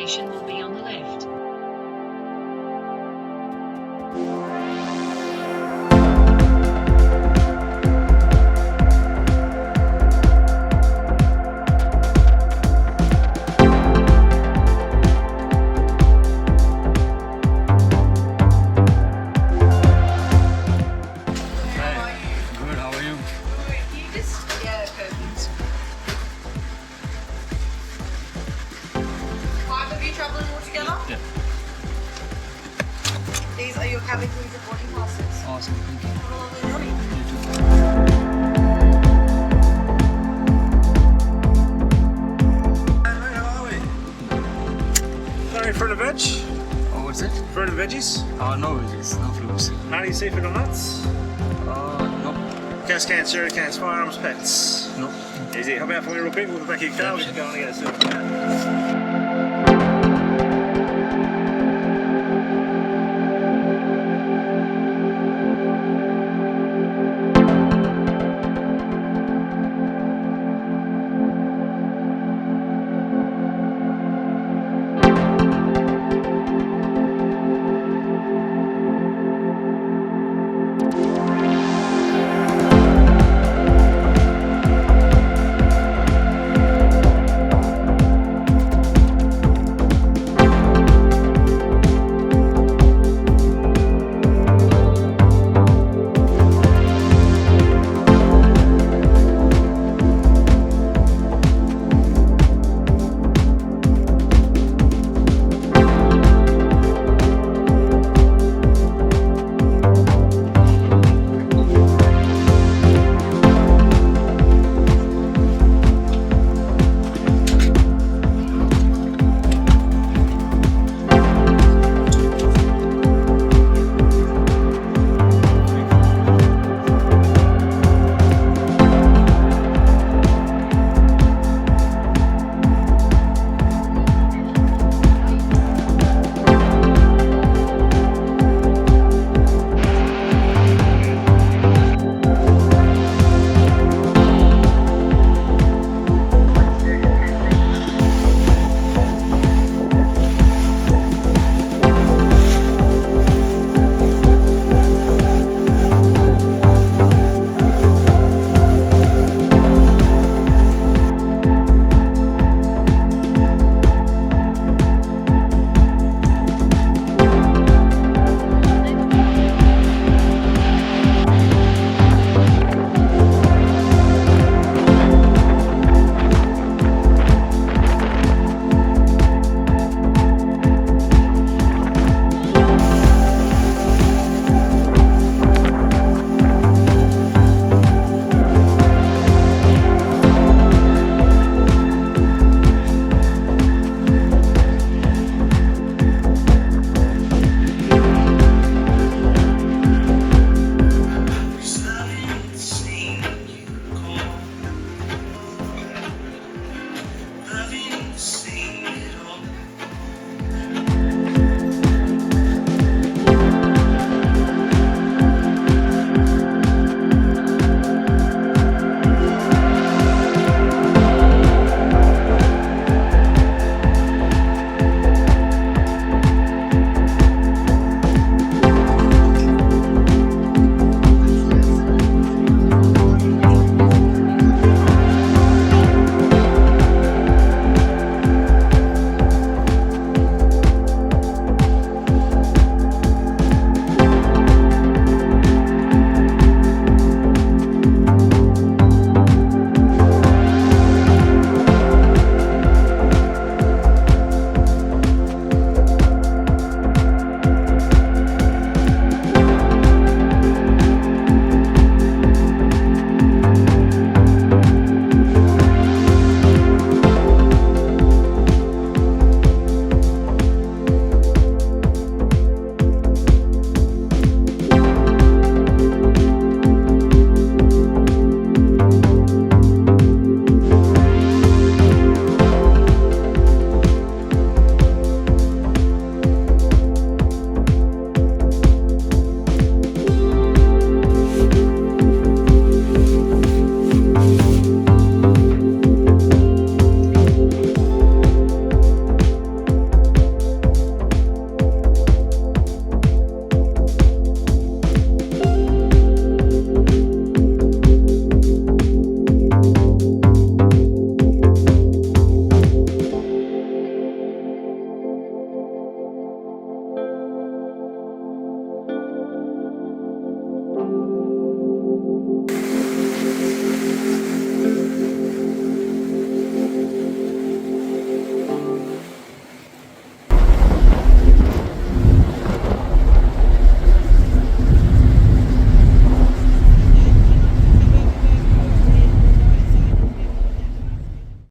station will be on the left. These are your cabin crews and boarding passes. Awesome, thank you. Have a lovely morning. How are we? Sorry for the veg? Oh, what's it? For the veggies? No veggies, no fruits. Any seafood or nuts? No. Cast cancer, cast firearms, pets. No. Easy. Help me out for me real quick. We'll be back here. We'll go and get a soup.